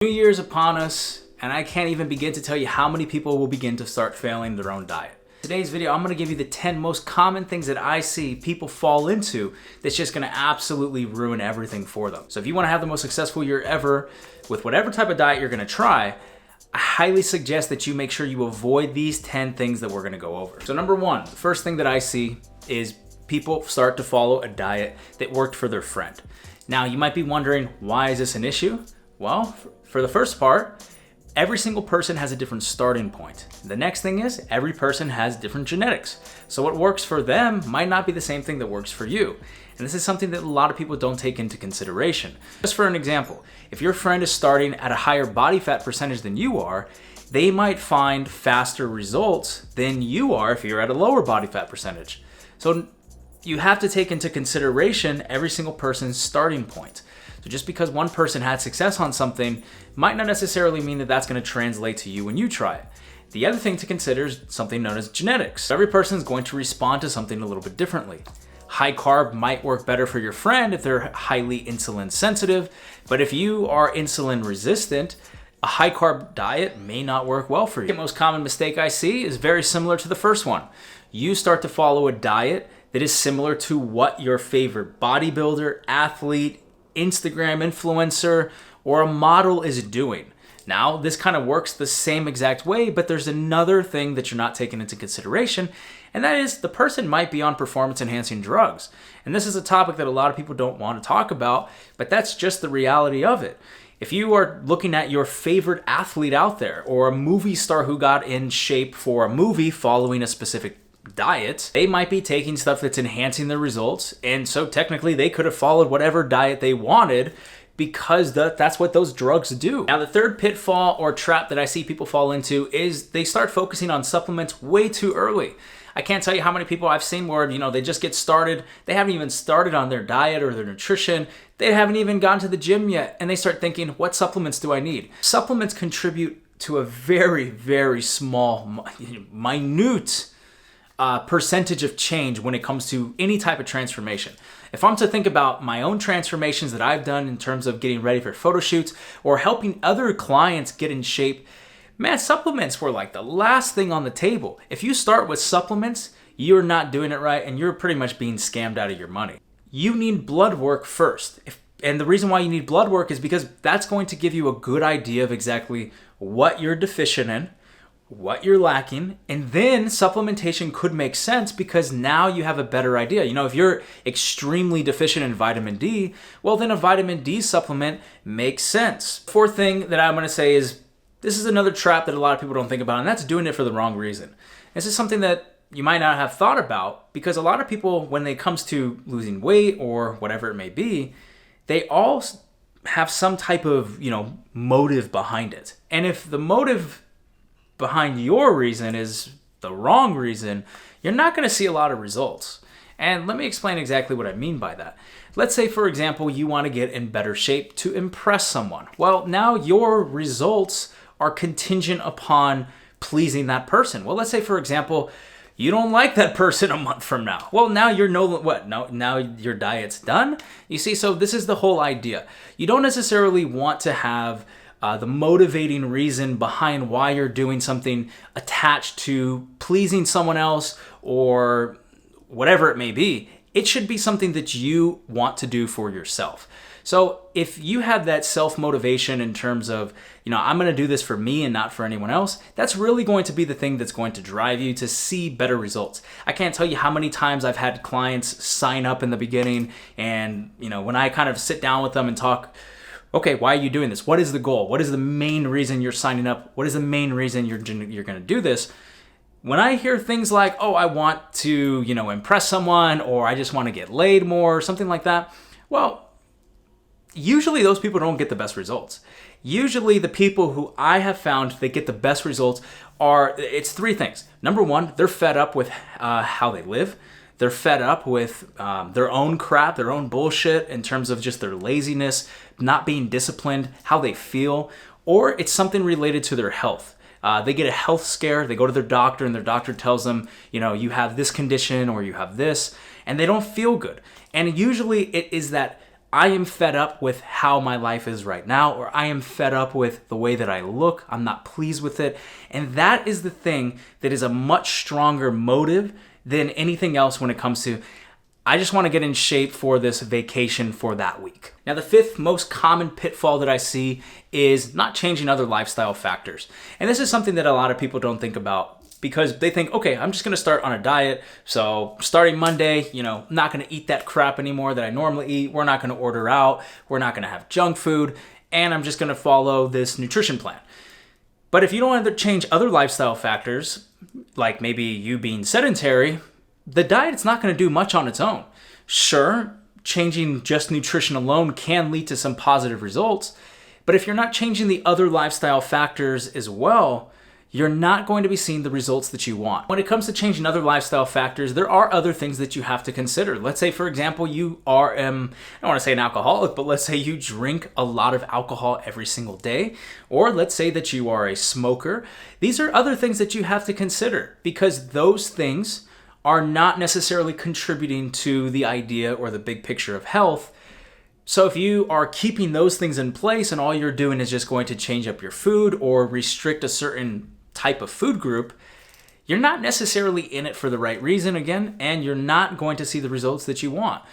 New Year's upon us, and I can't even begin to tell you how many people will begin to start failing their own diet. In today's video, I'm going to give you the 10 most common things that I see people fall into that's just going to absolutely ruin everything for them. So if you want to have the most successful year ever with whatever type of diet you're going to try, I highly suggest that you make sure you avoid these 10 things that we're going to go over. So number one, the first thing that I see is people start to follow a diet that worked for their friend. Now, you might be wondering, why is this an issue? Well, for the first part, every single person has a different starting point. The next thing is every person has different genetics. So what works for them might not be the same thing that works for you. And this is something that a lot of people don't take into consideration. Just for an example, if your friend is starting at a higher body fat percentage than you are, they might find faster results than you are if you're at a lower body fat percentage. So you have to take into consideration every single person's starting point. So just because one person had success on something might not necessarily mean that that's going to translate to you when you try it. The other thing to consider is something known as genetics. Every person is going to respond to something a little bit differently. High carb might work better for your friend if they're highly insulin sensitive, but if you are insulin resistant, a high carb diet may not work well for you. The most common mistake I see is very similar to the first one. You start to follow a diet that is similar to what your favorite bodybuilder, athlete, Instagram influencer, or a model is doing. Now, this kind of works the same exact way, but there's another thing that you're not taking into consideration, and that is the person might be on performance-enhancing drugs. And this is a topic that a lot of people don't want to talk about, but that's just the reality of it. If you are looking at your favorite athlete out there, or a movie star who got in shape for a movie following a specific diet, they might be taking stuff that's enhancing their results, and so technically they could have followed whatever diet they wanted because that's what those drugs do. Now, the third pitfall or trap that I see people fall into is they start focusing on supplements way too early. I can't tell you how many people I've seen where, they just get started, they haven't even started on their diet or their nutrition, they haven't even gone to the gym yet, and they start thinking, what supplements do I need? Supplements contribute to a very, very small, minute percentage of change when it comes to any type of transformation. If I'm to think about my own transformations that I've done in terms of getting ready for photo shoots or helping other clients get in shape, man, supplements were like the last thing on the table. If you start with supplements, you're not doing it right and you're pretty much being scammed out of your money. You need blood work first. And the reason why you need blood work is because that's going to give you a good idea of exactly what you're deficient in, what you're lacking, and then supplementation could make sense because now you have a better idea. If you're extremely deficient in vitamin D, well, then a vitamin D supplement makes sense. Fourth thing that I'm going to say is this is another trap that a lot of people don't think about, and that's doing it for the wrong reason. This is something that you might not have thought about because a lot of people, when it comes to losing weight or whatever it may be, they all have some type of, motive behind it. And if the motive behind your reason is the wrong reason, you're not going to see a lot of results. And let me explain exactly what I mean by that. Let's say, for example, you want to get in better shape to impress someone. Well, now your results are contingent upon pleasing that person. Well, let's say, for example, you don't like that person a month from now. Well, now now your diet's done? You see, so this is the whole idea. You don't necessarily want to have the motivating reason behind why you're doing something attached to pleasing someone else or whatever it may be. It should be something that you want to do for yourself. So if you have that self-motivation in terms of, I'm going to do this for me and not for anyone else, that's really going to be the thing that's going to drive you to see better results. I can't tell you how many times I've had clients sign up in the beginning and, when I kind of sit down with them and talk, okay, why are you doing this? What is the goal? What is the main reason you're signing up? What is the main reason you're going to do this? When I hear things like, oh, I want to, impress someone, or I just want to get laid more, or something like that, well, usually those people don't get the best results. Usually the people who I have found that get the best results it's three things. Number one, they're fed up with how they live. They're fed up with their own crap, their own bullshit in terms of just their laziness, not being disciplined, how they feel, or it's something related to their health. They get a health scare, they go to their doctor and their doctor tells them, you have this condition or you have this, and they don't feel good. And usually it is that I am fed up with how my life is right now, or I am fed up with the way that I look. I'm not pleased with it. And that is the thing that is a much stronger motive than anything else when it comes to, I just want to get in shape for this vacation for that week. Now, the fifth most common pitfall that I see is not changing other lifestyle factors. And this is something that a lot of people don't think about, because they think, okay, I'm just going to start on a diet. So starting Monday, I'm not going to eat that crap anymore that I normally eat. We're not going to order out. We're not going to have junk food. And I'm just going to follow this nutrition plan. But if you don't change other lifestyle factors, like maybe you being sedentary, the diet's not going to do much on its own. Sure, changing just nutrition alone can lead to some positive results. But if you're not changing the other lifestyle factors as well, you're not going to be seeing the results that you want. When it comes to changing other lifestyle factors, there are other things that you have to consider. Let's say, for example, you are, I don't want to say an alcoholic, but let's say you drink a lot of alcohol every single day. Or let's say that you are a smoker. These are other things that you have to consider, because those things are not necessarily contributing to the idea or the big picture of health. So if you are keeping those things in place and all you're doing is just going to change up your food or restrict a certain type of food group, you're not necessarily in it for the right reason again, and you're not going to see the results that you want.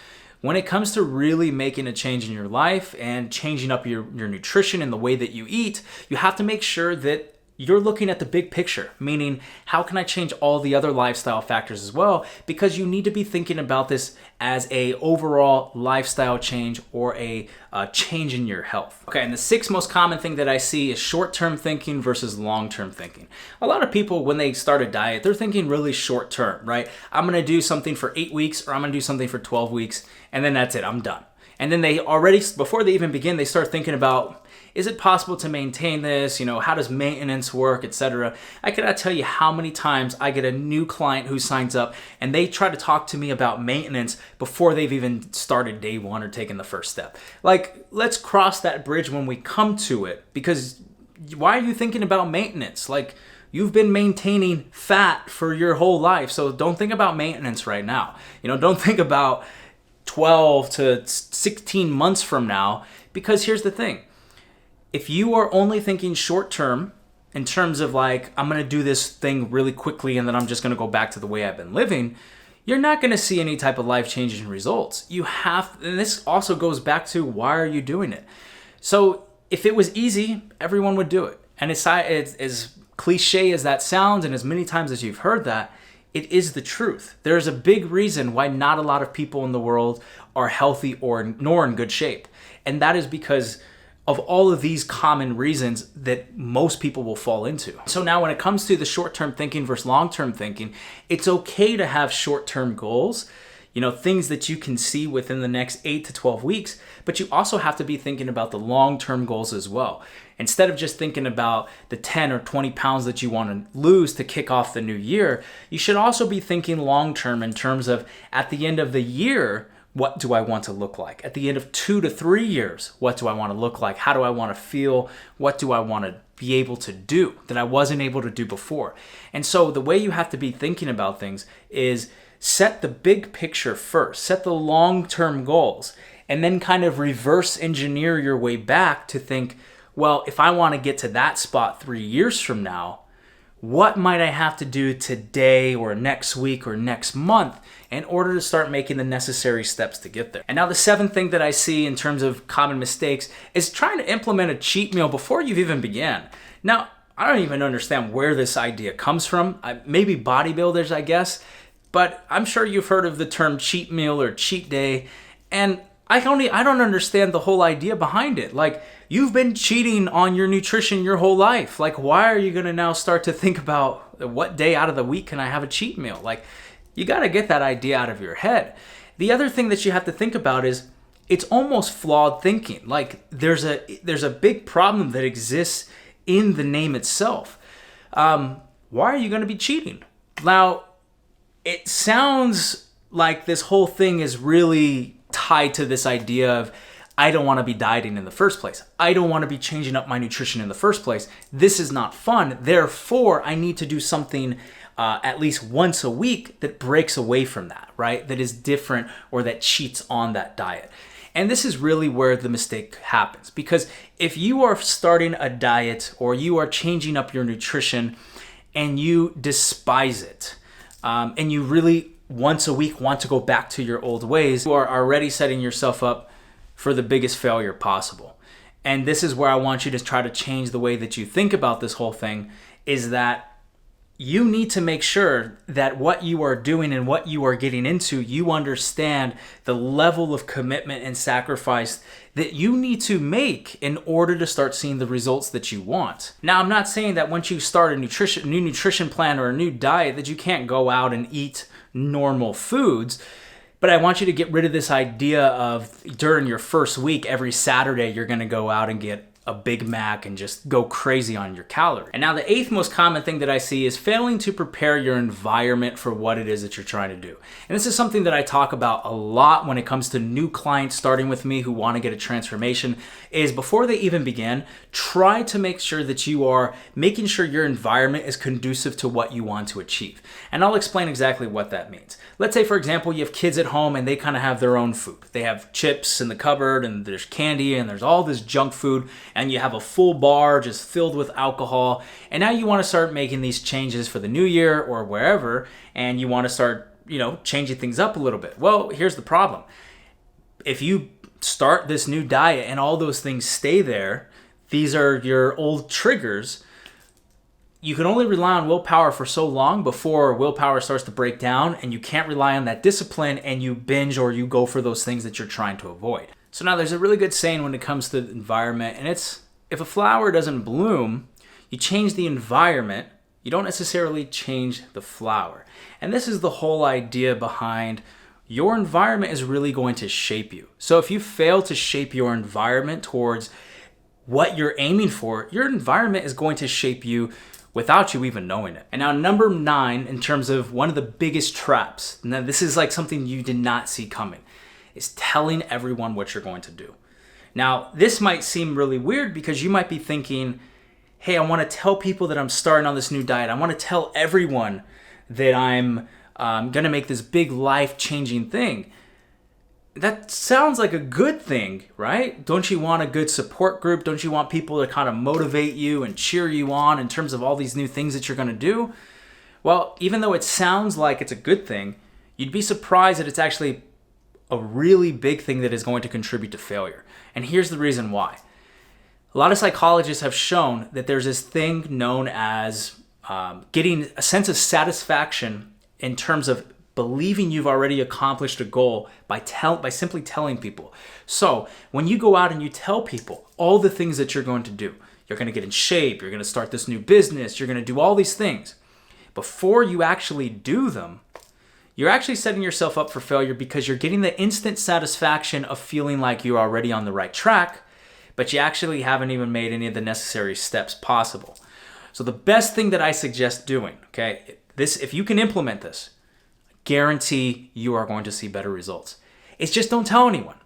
When it comes to really making a change in your life and changing up your nutrition and the way that you eat, you have to make sure that you're looking at the big picture, meaning how can I change all the other lifestyle factors as well? Because you need to be thinking about this as a overall lifestyle change or a change in your health. Okay, and the sixth most common thing that I see is short-term thinking versus long-term thinking. A lot of people, when they start a diet, they're thinking really short-term, right? I'm gonna do something for 8 weeks, or I'm gonna do something for 12 weeks, and then that's it, I'm done. And then they already, before they even begin, they start thinking about, is it possible to maintain this? How does maintenance work, etc. I cannot tell you how many times I get a new client who signs up and they try to talk to me about maintenance before they've even started day one or taken the first step. Like, let's cross that bridge when we come to it, because why are you thinking about maintenance? Like, you've been maintaining fat for your whole life, so don't think about maintenance right now. Don't think about 12 to 16 months from now, because here's the thing. If you are only thinking short term in terms of like, I'm going to do this thing really quickly and then I'm just going to go back to the way I've been living, you're not going to see any type of life-changing results. You have, and this also goes back to, why are you doing it? So if it was easy, everyone would do it. And it's as cliche as that sounds, and as many times as you've heard that, it is the truth. There's a big reason why not a lot of people in the world are healthy nor in good shape. And that is because of all of these common reasons that most people will fall into. So now when it comes to the short-term thinking versus long-term thinking, it's okay to have short-term goals, things that you can see within the next 8 to 12 weeks, but you also have to be thinking about the long-term goals as well. Instead of just thinking about the 10 or 20 pounds that you want to lose to kick off the new year, you should also be thinking long-term in terms of, at the end of the year, what do I want to look like? At the end of 2 to 3 years, what do I want to look like? How do I want to feel? What do I want to be able to do that I wasn't able to do before? And so the way you have to be thinking about things is set the big picture first, set the long-term goals, and then kind of reverse engineer your way back to think, well, if I want to get to that spot 3 years from now, what might I have to do today or next week or next month in order to start making the necessary steps to get there? And now the seventh thing that I see in terms of common mistakes is trying to implement a cheat meal before you've even began. Now, I don't even understand where this idea comes from. Maybe bodybuilders, I guess, but I'm sure you've heard of the term cheat meal or cheat day, and I don't understand the whole idea behind it. Like, you've been cheating on your nutrition your whole life. Like, why are you going to now start to think about what day out of the week can I have a cheat meal? Like, you got to get that idea out of your head. The other thing that you have to think about is it's almost flawed thinking. Like, there's a big problem that exists in the name itself. Why are you going to be cheating? Now, it sounds like this whole thing is really tied to this idea of, I don't want to be dieting in the first place. I don't want to be changing up my nutrition in the first place. This is not fun. Therefore, I need to do something at least once a week that breaks away from that, right? That is different or that cheats on that diet. And this is really where the mistake happens, because if you are starting a diet or you are changing up your nutrition and you despise it, and you really once a week want to go back to your old ways, you are already setting yourself up for the biggest failure possible. And this is where I want you to try to change the way that you think about this whole thing, is that you need to make sure that what you are doing and what you are getting into, you understand the level of commitment and sacrifice that you need to make in order to start seeing the results that you want. Now, I'm not saying that once you start a new nutrition plan or a new diet that you can't go out and eat normal foods, but I want you to get rid of this idea of during your first week, every Saturday, you're gonna go out and get a Big Mac and just go crazy on your calories. And now the 8th most common thing that I see is failing to prepare your environment for what it is that you're trying to do. And this is something that I talk about a lot when it comes to new clients starting with me who want to get a transformation, is before they even begin, try to make sure that you are making sure your environment is conducive to what you want to achieve. And I'll explain exactly what that means. Let's say, for example, you have kids at home and they kind of have their own food. They have chips in the cupboard and there's candy and there's all this junk food, and you have a full bar just filled with alcohol, and now you want to start making these changes for the new year or wherever, and you want to start, changing things up a little bit. Well, here's the problem. If you start this new diet and all those things stay there, these are your old triggers, you can only rely on willpower for so long before willpower starts to break down and you can't rely on that discipline and you binge or you go for those things that you're trying to avoid. So now there's a really good saying when it comes to the environment, and it's, if a flower doesn't bloom, you change the environment, you don't necessarily change the flower. And this is the whole idea behind your environment is really going to shape you. So if you fail to shape your environment towards what you're aiming for, your environment is going to shape you without you even knowing it. And now number 9, in terms of one of the biggest traps, now this is like something you did not see coming, is telling everyone what you're going to do. Now, this might seem really weird because you might be thinking, hey, I want to tell people that I'm starting on this new diet. I want to tell everyone that I'm going to make this big life-changing thing. That sounds like a good thing, right? Don't you want a good support group? Don't you want people to kind of motivate you and cheer you on in terms of all these new things that you're going to do? Well, even though it sounds like it's a good thing, you'd be surprised that it's actually a really big thing that is going to contribute to failure. And here's the reason why. A lot of psychologists have shown that there's this thing known as getting a sense of satisfaction in terms of believing you've already accomplished a goal by simply telling people. So when you go out and you tell people all the things that you're going to do, you're going to get in shape, you're going to start this new business, you're going to do all these things. Before you actually do them, you're actually setting yourself up for failure because you're getting the instant satisfaction of feeling like you're already on the right track, but you actually haven't even made any of the necessary steps possible. So the best thing that I suggest doing, okay, if you can implement this, guarantee you are going to see better results. It's just don't tell anyone.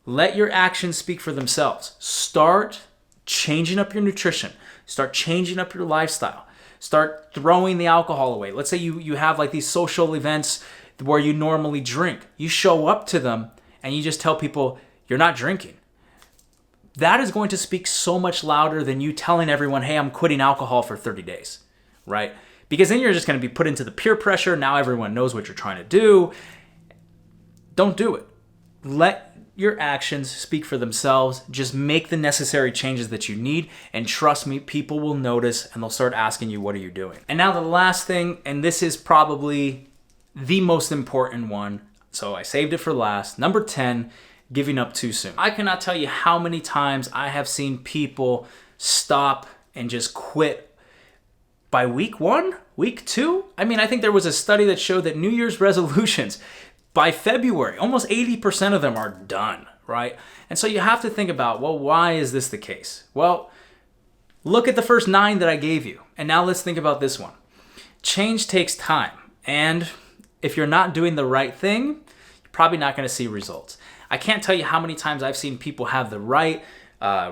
Let your actions speak for themselves. Start changing up your nutrition. Start changing up your lifestyle. Start throwing the alcohol away. Let's say you have like these social events where you normally drink. You show up to them and you just tell people you're not drinking. That is going to speak so much louder than you telling everyone, hey, I'm quitting alcohol for 30 days, right? Because then you're just going to be put into the peer pressure. Now everyone knows what you're trying to do. Don't do it. Let your actions speak for themselves. Just make the necessary changes that you need. And trust me, people will notice and they'll start asking you, what are you doing? And now the last thing, and this is probably the most important one. So I saved it for last. Number 10, giving up too soon. I cannot tell you how many times I have seen people stop and just quit by week 1, week 2. I mean, I think there was a study that showed that New Year's resolutions, by February, almost 80% of them are done, right? And so you have to think about, well, why is this the case? Well, look at the first 9 that I gave you. And now let's think about this one. Change takes time. And if you're not doing the right thing, you're probably not going to see results. I can't tell you how many times I've seen people have the right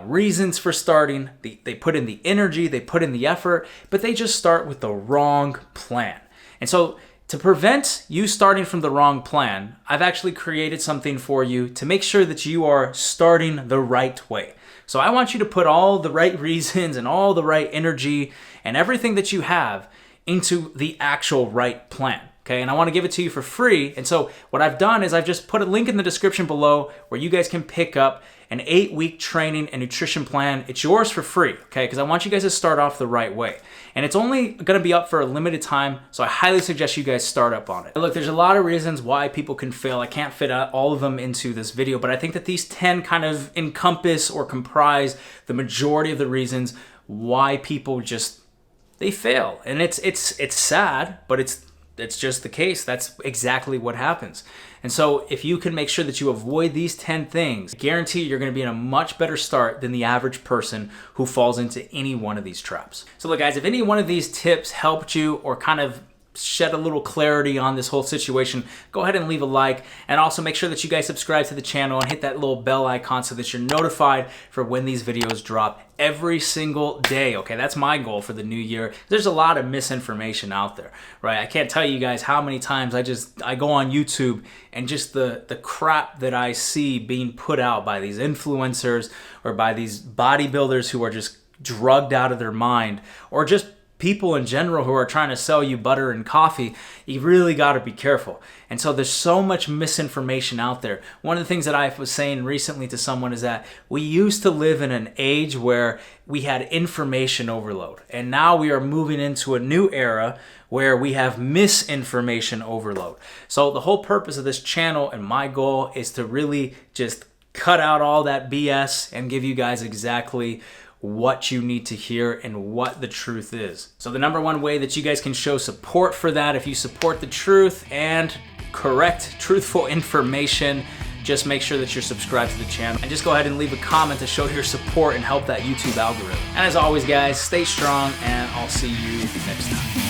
reasons for starting. They put in the energy, they put in the effort, but they just start with the wrong plan. And so To prevent you starting from the wrong plan, I've actually created something for you to make sure that you are starting the right way. So I want you to put all the right reasons and all the right energy and everything that you have into the actual right plan. Okay, and I want to give it to you for free. And so what I've done is I've just put a link in the description below where you guys can pick up an 8-week training and nutrition plan. It's yours for free, okay? Because I want you guys to start off the right way. And it's only going to be up for a limited time, so I highly suggest you guys start up on it. Look, there's a lot of reasons why people can fail. I can't fit all of them into this video, but I think that these 10 kind of encompass or comprise the majority of the reasons why people just, they fail. And it's sad, but it's just the case. That's exactly what happens. And so if you can make sure that you avoid these 10 things, I guarantee you're going to be in a much better start than the average person who falls into any one of these traps. So look, guys, if any one of these tips helped you or kind of shed a little clarity on this whole situation, go ahead and leave a like, and also make sure that you guys subscribe to the channel and hit that little bell icon so that you're notified for when these videos drop every single day. Okay, that's my goal for the new year. There's a lot of misinformation out there, right? I can't tell you guys how many times I go on YouTube and just the crap that I see being put out by these influencers or by these bodybuilders who are just drugged out of their mind, or just people in general who are trying to sell you butter and coffee. You really got to be careful. And so there's so much misinformation out there. One of the things that I was saying recently to someone is that we used to live in an age where we had information overload. And now we are moving into a new era where we have misinformation overload. So the whole purpose of this channel and my goal is to really just cut out all that BS and give you guys exactly what you need to hear and what the truth is. So the number one way that you guys can show support for that, if you support the truth and correct, truthful information, just make sure that you're subscribed to the channel and just go ahead and leave a comment to show your support and help that YouTube algorithm. And as always, guys, stay strong, and I'll see you next time.